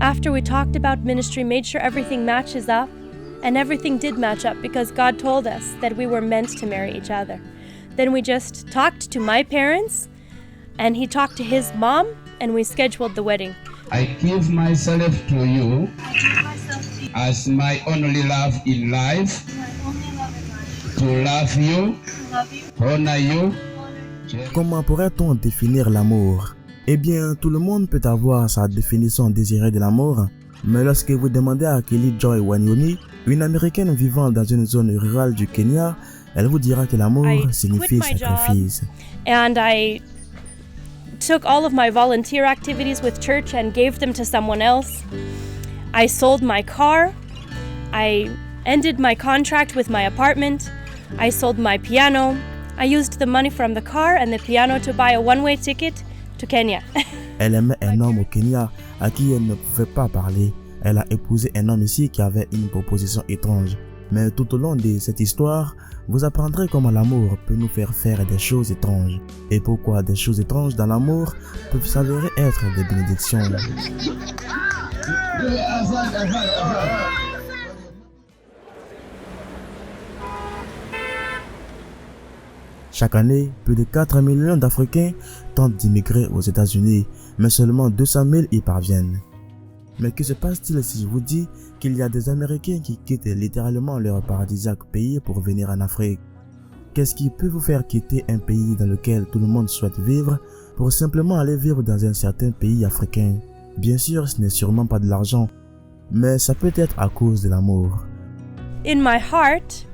After we talked about ministry, made sure everything matches up, and everything did match up because God told us that we were meant to marry each other. Then we just talked to my parents, and he talked to his mom, and we scheduled the wedding. I give myself to you as my only love in life, to love you, honor you. Comment pourrait-on définir l'amour? Eh bien, tout le monde peut avoir sa définition désirée de l'amour, mais lorsque vous demandez à Kelly Joy Wanyoni, une Américaine vivant dans une zone rurale du Kenya, elle vous dira que l'amour signifie sacrifice. And I took all of my volunteer activities with church and gave them to someone else. I sold my car. I ended my contract with my apartment. I sold my piano. I used the money from the car and the piano to buy a one-way ticket to Kenya. Elle aimait un homme au Kenya à qui elle ne pouvait pas parler. Elle a épousé un homme ici qui avait une proposition étrange. Mais tout au long de cette histoire, vous apprendrez comment l'amour peut nous faire faire des choses étranges. Et pourquoi des choses étranges dans l'amour peuvent s'avérer être des bénédictions. Chaque année, plus de 4 millions d'Africains tentent d'immigrer aux États-Unis, mais seulement 200 000 y parviennent. Mais que se passe-t-il si je vous dis qu'il y a des Américains qui quittent littéralement leur paradisiaque pays pour venir en Afrique? Qu'est-ce qui peut vous faire quitter un pays dans lequel tout le monde souhaite vivre pour simplement aller vivre dans un certain pays africain? Bien sûr, ce n'est sûrement pas de l'argent, mais ça peut être à cause de l'amour. In my heart,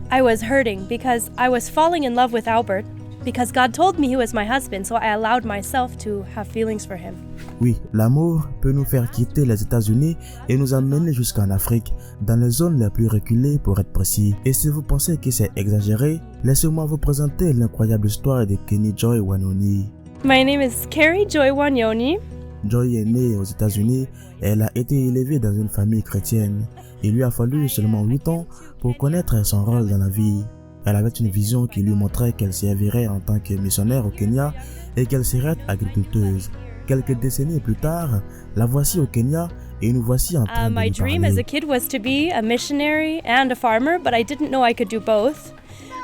I was hurting because I was falling in love with Albert because God told me he was my husband, so I allowed myself to have feelings for him. Oui, l'amour peut nous faire quitter les États-Unis et nous amener jusqu'en Afrique, dans les zones les plus reculées pour être précis. Et si vous pensez que c'est exagéré, laissez-moi vous présenter l'incroyable histoire de Kenny Joy Wanyoni. My name is Carrie Joy Wanyoni. Joy est née aux États-Unis et elle a été élevée dans une famille chrétienne. Il lui a fallu seulement 8 ans pour connaître son rôle dans la vie. Elle avait une vision qui lui montrait qu'elle servirait en tant que missionnaire au Kenya et qu'elle serait agriculteuse. Quelques décennies plus tard, la voici au Kenya et nous voici en train de My lui dream as parler. a kid was to be a missionary and a farmer, but I didn't know I could do both.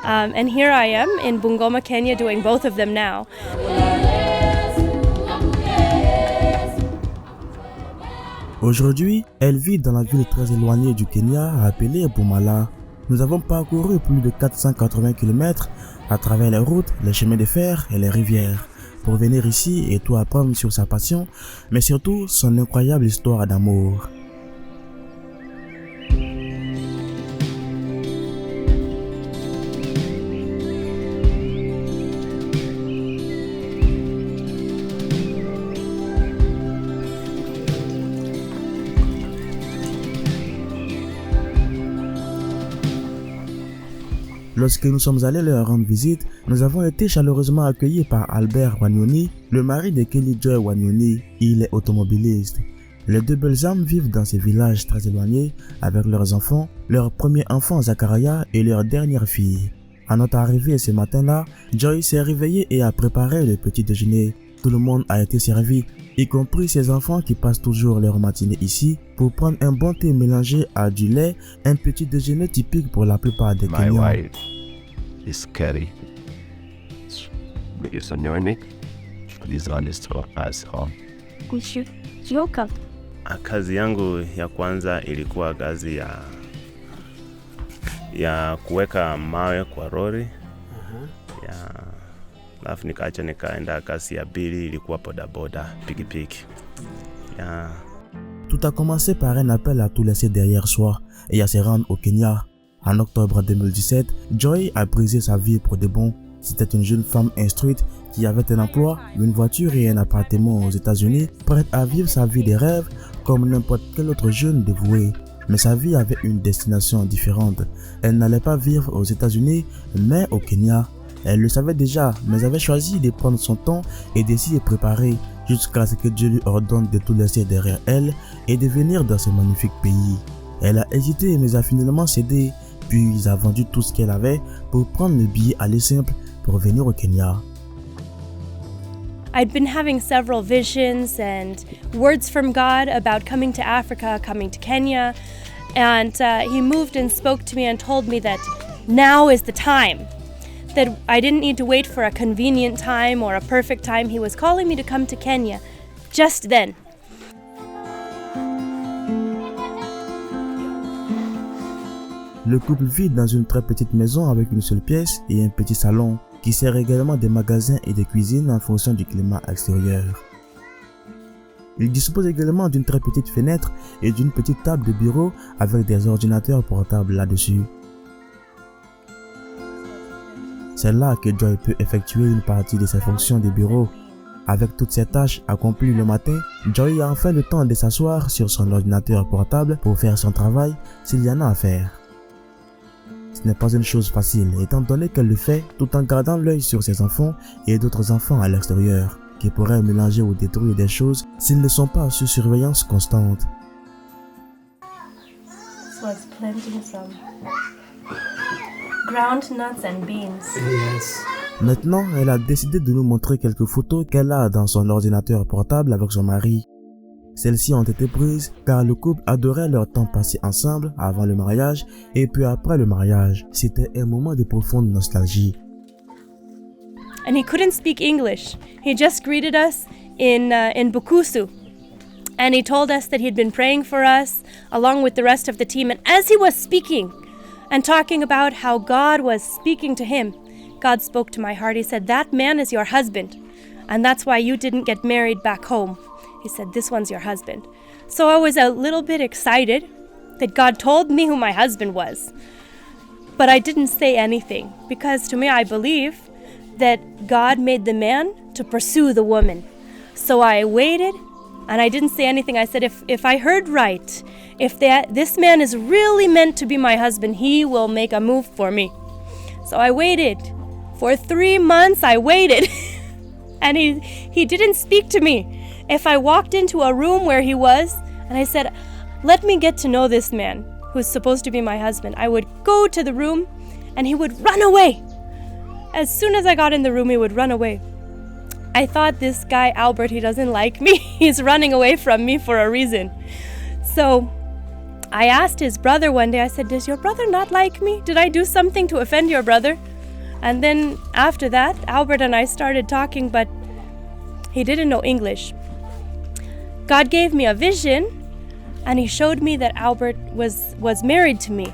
And here I am in Bungoma, Kenya, doing both of them now. Aujourd'hui, elle vit dans la ville très éloignée du Kenya appelée Bumala. Nous avons parcouru plus de 480 km à travers les routes, les chemins de fer et les rivières pour venir ici et tout apprendre sur sa passion, mais surtout son incroyable histoire d'amour. Lorsque nous sommes allés leur rendre visite, nous avons été chaleureusement accueillis par Albert Wanyoni, le mari de Kelly Joy Wanyoni. Il est automobiliste. Les deux belles âmes vivent dans ces villages très éloignés avec leurs enfants, leur premier enfant Zachariah et leur dernière fille. À notre arrivée ce matin-là, Joy s'est réveillée et a préparé le petit déjeuner. Tout le monde a été servi, y compris ses enfants qui passent toujours leur matinée ici pour prendre un bon thé mélangé à du lait, un petit déjeuner typique pour la plupart des Kenyans. My wife is Carrie. It's a unique. This one is for us home. Kazi yangu ya kwanza ilikuwa kazi ya kuweka mawe kwa lori. Alafu nikaacha nikaenda kazi ya pili ilikuwa bodaboda, pikipiki. Tout a commencé par un appel à tout laisser derrière soi et à se rendre au Kenya. En octobre 2017, Joy a brisé sa vie pour de bon. C'était une jeune femme instruite qui avait un emploi, une voiture et un appartement aux États-Unis, prête à vivre sa vie de rêve comme n'importe quel autre jeune dévoué. Mais sa vie avait une destination différente. Elle n'allait pas vivre aux États-Unis, mais au Kenya. Elle le savait déjà, mais avait choisi de prendre son temps et de s'y préparer jusqu'à ce que Dieu lui ordonne de tout laisser derrière elle et de venir dans ce magnifique pays. Elle a hésité mais a finalement cédé, puis a vendu tout ce qu'elle avait pour prendre le billet aller simple pour venir au Kenya. I'd been having several visions and words from God about coming to Africa, coming to Kenya, and he moved and spoke to me and told me that now is the time, that I didn't need to wait for a convenient time or a perfect time. He was calling me to come to Kenya just then. Le couple vit dans une très petite maison avec une seule pièce et un petit salon qui sert également des magasins et des cuisines en fonction du climat extérieur. Il dispose également d'une très petite fenêtre et d'une petite table de bureau avec des ordinateurs portables là-dessus. C'est là que Joy peut effectuer une partie de ses fonctions de bureau. Avec toutes ses tâches accomplies le matin, Joy a enfin le temps de s'asseoir sur son ordinateur portable pour faire son travail s'il y en a à faire. Ce n'est pas une chose facile étant donné qu'elle le fait tout en gardant l'œil sur ses enfants et d'autres enfants à l'extérieur qui pourraient mélanger ou détruire des choses s'ils ne sont pas sous surveillance constante. So I was planting some ground nuts and beans. Maintenant, elle a décidé de nous montrer quelques photos qu'elle a dans son ordinateur portable avec son mari. Celles-ci ont été prises car le couple adorait leur temps passé ensemble avant le mariage et puis après le mariage. C'était un moment de profonde nostalgie. And he couldn't speak English. He just greeted us in Bukusu. And he told us that he'd been praying for us along with the rest of the team. And as he was speaking and talking about how God was speaking to him, God spoke to my heart. He said, "That man is your husband. And that's why you didn't get married back home." He said, "This one's your husband." So I was a little bit excited that God told me who my husband was. But I didn't say anything because to me I believe that God made the man to pursue the woman. So I waited and I didn't say anything. I said, if I heard right, if this man is really meant to be my husband, he will make a move for me. So I waited. For 3 months I waited and he didn't speak to me. If I walked into a room where he was and I said, "Let me get to know this man who's supposed to be my husband," I would go to the room and he would run away. As soon as I got in the room, he would run away. I thought, this guy Albert, he doesn't like me. He's running away from me for a reason. So I asked his brother one day, I said, "Does your brother not like me? Did I do something to offend your brother?" And then after that, Albert and I started talking, but he didn't know English. God gave me a vision and he showed me that Albert was married to me.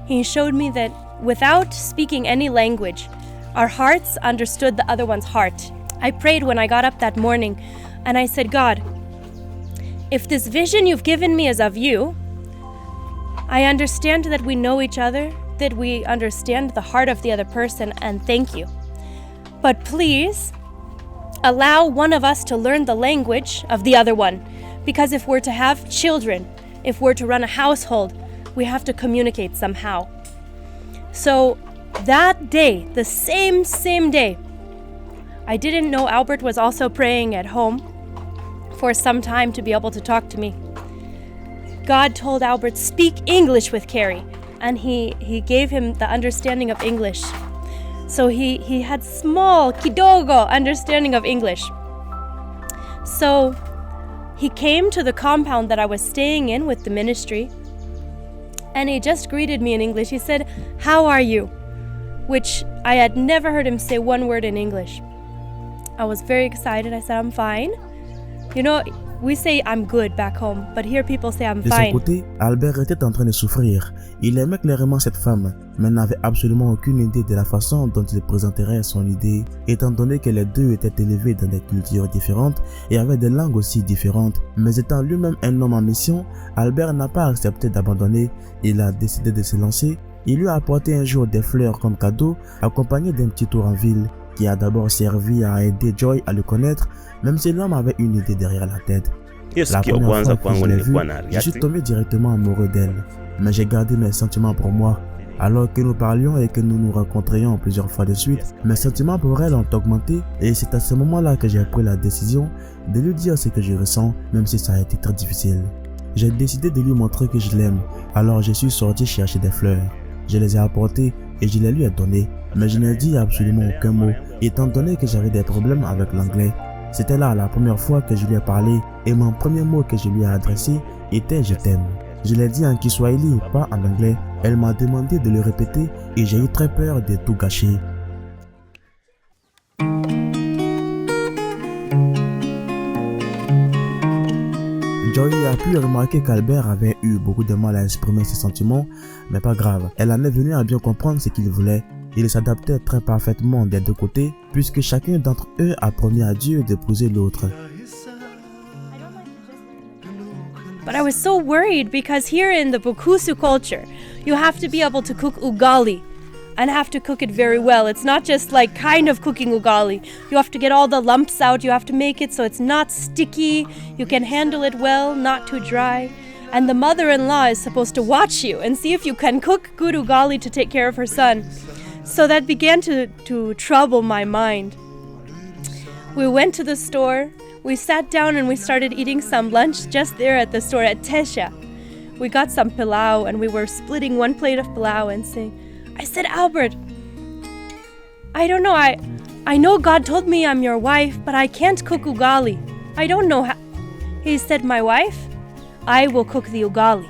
He showed me that without speaking any language, our hearts understood the other one's heart. I prayed when I got up that morning and I said, "God, if this vision you've given me is of you, I understand that we know each other, that we understand the heart of the other person, and thank you. But please allow one of us to learn the language of the other one. Because if we're to have children, if we're to run a household, we have to communicate somehow." So that day, the same day, I didn't know Albert was also praying at home for some time to be able to talk to me. God told Albert, "Speak English with Carrie." And he gave him the understanding of English. So he had small, kidogo understanding of English. So he came to the compound that I was staying in with the ministry, and he just greeted me in English. He said, "How are you?" Which I had never heard him say one word in English. I was very excited. I said, "I'm fine." You know, we say "I'm good" back home, but here people say "I'm De son fine." côté, Albert était en train de souffrir. Il aimait clairement cette femme, mais n'avait absolument aucune idée de la façon dont il présenterait son idée, étant donné que les deux étaient élevés dans des cultures différentes et avaient des langues aussi différentes. Mais étant lui-même un homme en mission, Albert n'a pas accepté d'abandonner. Il a décidé de se lancer. Il lui a apporté un jour des fleurs comme cadeau, accompagné d'un petit tour en ville, qui a d'abord servi à aider Joy à le connaître, même si l'homme avait une idée derrière la tête. Hiyo La siku ya première kwanza fois que je kwangu l'ai vue, nilikuwa na je suis react. tombé directement amoureux d'elle, mais j'ai gardé mes sentiments pour moi. Alors que nous parlions et que nous nous rencontrions plusieurs fois de suite, mes sentiments pour elle ont augmenté et c'est à ce moment-là que j'ai pris la décision de lui dire ce que je ressens, même si ça a été très difficile. J'ai décidé de lui montrer que je l'aime, alors je suis sorti chercher des fleurs. Je les ai apportées et je les lui ai données, mais je n'ai dit absolument aucun mot, étant donné que j'avais des problèmes avec l'anglais. C'était là la première fois que je lui ai parlé et mon premier mot que je lui ai adressé était « je t'aime ». Je l'ai dit en Kiswahili, pas en anglais. Elle m'a demandé de le répéter et j'ai eu très peur de tout gâcher. Joy a pu remarquer qu'Albert avait eu beaucoup de mal à exprimer ses sentiments, mais pas grave. Elle en est venue à bien comprendre ce qu'il voulait. Il s'adaptait très parfaitement des deux côtés, puisque chacun d'entre eux a promis à Dieu d'épouser l'autre. But I was so worried because here in the Bukusu culture, you have to be able to cook ugali and have to cook it very well. It's not just like kind of cooking ugali. You have to get all the lumps out. You have to make it so it's not sticky. You can handle it well, not too dry. And the mother-in-law is supposed to watch you and see if you can cook good ugali to take care of her son. So that began to trouble my mind. We went to the store. We sat down and we started eating some lunch just there at the store at Tesha. We got some pilau and we were splitting one plate of pilau and saying, I said, Albert, I don't know, I know God told me I'm your wife, but I can't cook ugali. I don't know how. He said, my wife, I will cook the ugali.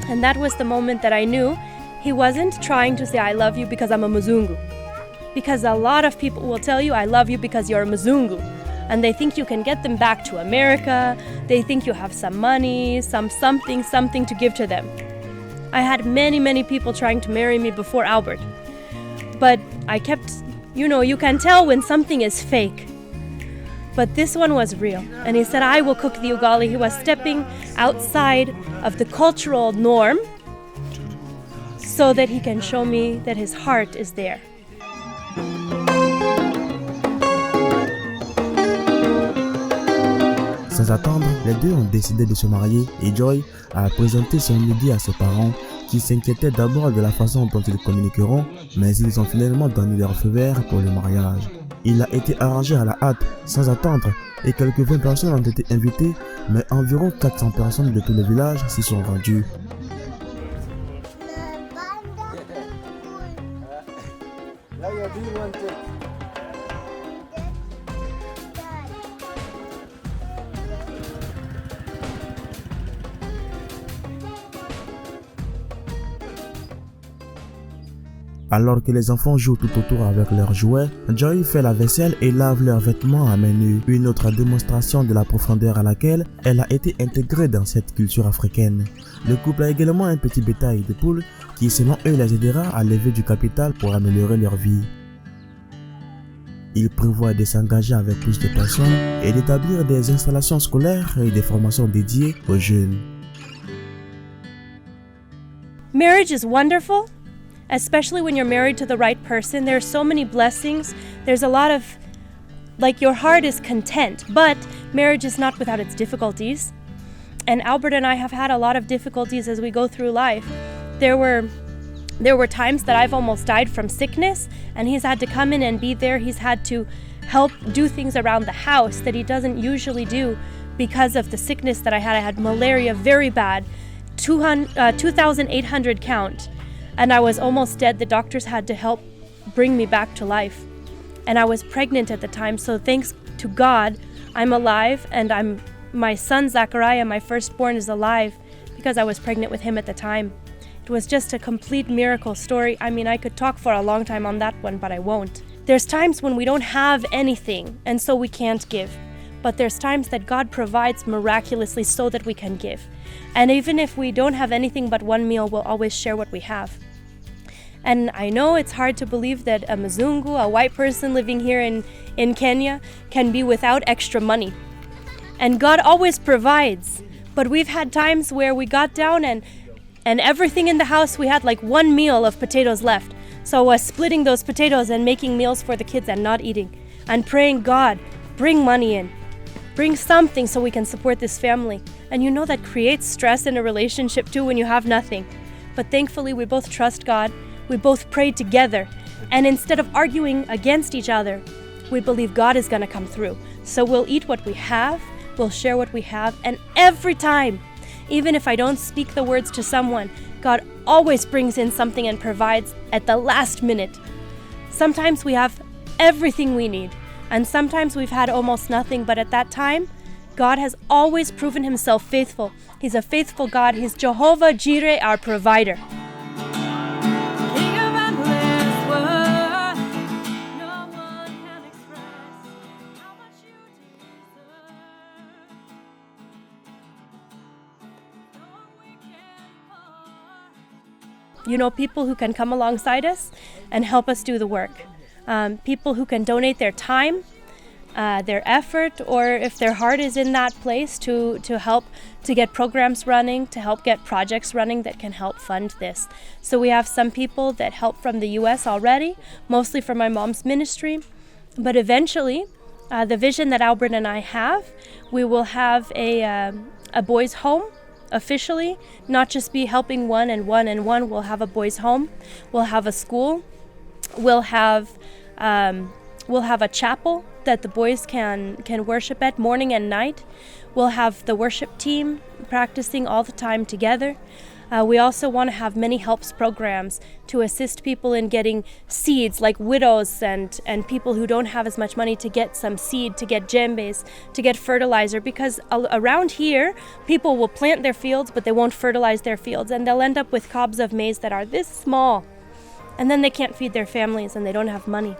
And that was the moment that I knew he wasn't trying to say I love you because I'm a Mzungu. Because a lot of people will tell you I love you because you're a Mzungu. And they think you can get them back to America. They think you have some money, something to give to them. I had many people trying to marry me before Albert. But I kept, you can tell when something is fake. But this one was real. And he said, I will cook the ugali. He was stepping outside of the cultural norm so that he can show me that his heart is there. Sans attendre, les deux ont décidé de se marier et Joy a présenté son idée à ses parents qui s'inquiétaient d'abord de la façon dont ils communiqueront, mais ils ont finalement donné leur feu vert pour le mariage. Il a été arrangé à la hâte, sans attendre, et quelques 20 personnes ont été invitées, mais environ 400 personnes de tout le village s'y sont rendues. Alors que les enfants jouent tout autour avec leurs jouets, Joy fait la vaisselle et lave leurs vêtements à main nue. Une autre démonstration de la profondeur à laquelle elle a été intégrée dans cette culture africaine. Le couple a également un petit bétail de poules qui selon eux les aidera à lever du capital pour améliorer leur vie. Ils prévoient de s'engager avec plus de personnes et d'établir des installations scolaires et des formations dédiées aux jeunes. Marriage is wonderful. Especially when you're married to the right person, there's so many blessings. There's a lot of, your heart is content, but marriage is not without its difficulties. And Albert and I have had a lot of difficulties as we go through life. There were times that I've almost died from sickness, and he's had to come in and be there. He's had to help do things around the house that he doesn't usually do because of the sickness that I had. I had malaria very bad, 2,800 count. And I was almost dead. The doctors had to help bring me back to life. And I was pregnant at the time, so thanks to God, I'm alive, and my son Zachariah, my firstborn, is alive because I was pregnant with him at the time. It was just a complete miracle story. I mean, I could talk for a long time on that one, but I won't. There's times when we don't have anything, and so we can't give. But there's times that God provides miraculously so that we can give. And even if we don't have anything but one meal, we'll always share what we have. And I know it's hard to believe that a Mzungu, a white person living here in Kenya, can be without extra money. And God always provides. But we've had times where we got down and everything in the house, we had like one meal of potatoes left. So I was splitting those potatoes and making meals for the kids and not eating. And praying, God, bring money in. Bring something so we can support this family. And that creates stress in a relationship too when you have nothing. But thankfully, we both trust God. We both prayed together. And instead of arguing against each other, we believe God is going to come through. So we'll eat what we have, we'll share what we have. And every time, even if I don't speak the words to someone, God always brings in something and provides at the last minute. Sometimes we have everything we need. And sometimes we've had almost nothing, but at that time, God has always proven himself faithful. He's a faithful God. He's Jehovah Jireh, our provider. You know, people who can come alongside us and help us do the work. People who can donate their time, their effort, or if their heart is in that place to help to get programs running, to help get projects running that can help fund this. So we have some people that help from the US already, mostly from my mom's ministry. But eventually, the vision that Albert and I have, we will have a boys' home. Officially, not just be helping one and one and one. We'll have a boys' home. We'll have a school. We'll have a chapel that the boys can worship at morning and night. We'll have the worship team practicing all the time together. We also want to have many helps programs to assist people in getting seeds, like widows and people who don't have as much money to get some seed, to get djembes, to get fertilizer, because around here, people will plant their fields, but they won't fertilize their fields, and they'll end up with cobs of maize that are this small, and then they can't feed their families and they don't have money.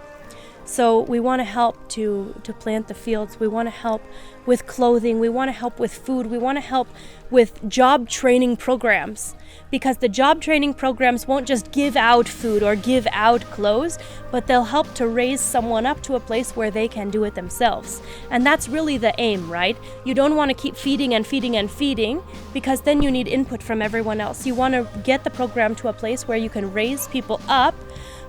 So we want to help to plant the fields. We want to help with clothing. We want to help with food. We want to help with job training programs, because the job training programs won't just give out food or give out clothes, but they'll help to raise someone up to a place where they can do it themselves. And that's really the aim, right? You don't want to keep feeding and feeding and feeding, because then you need input from everyone else. You want to get the program to a place where you can raise people up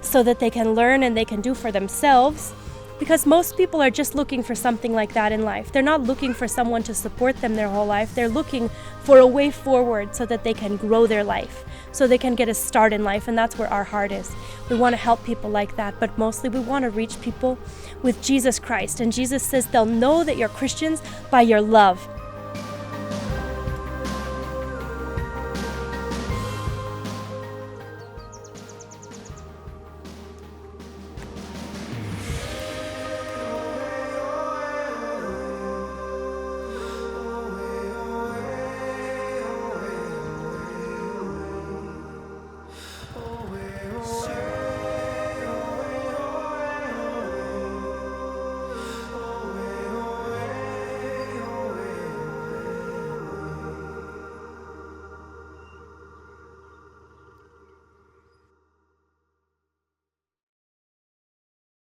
so that they can learn and they can do for themselves, because most people are just looking for something like that in life. They're not looking for someone to support them their whole life. They're looking for a way forward so that they can grow their life, so they can get a start in life, and that's where our heart is. We want to help people like that, but mostly we want to reach people with Jesus Christ. And Jesus says they'll know that you're Christians by your love.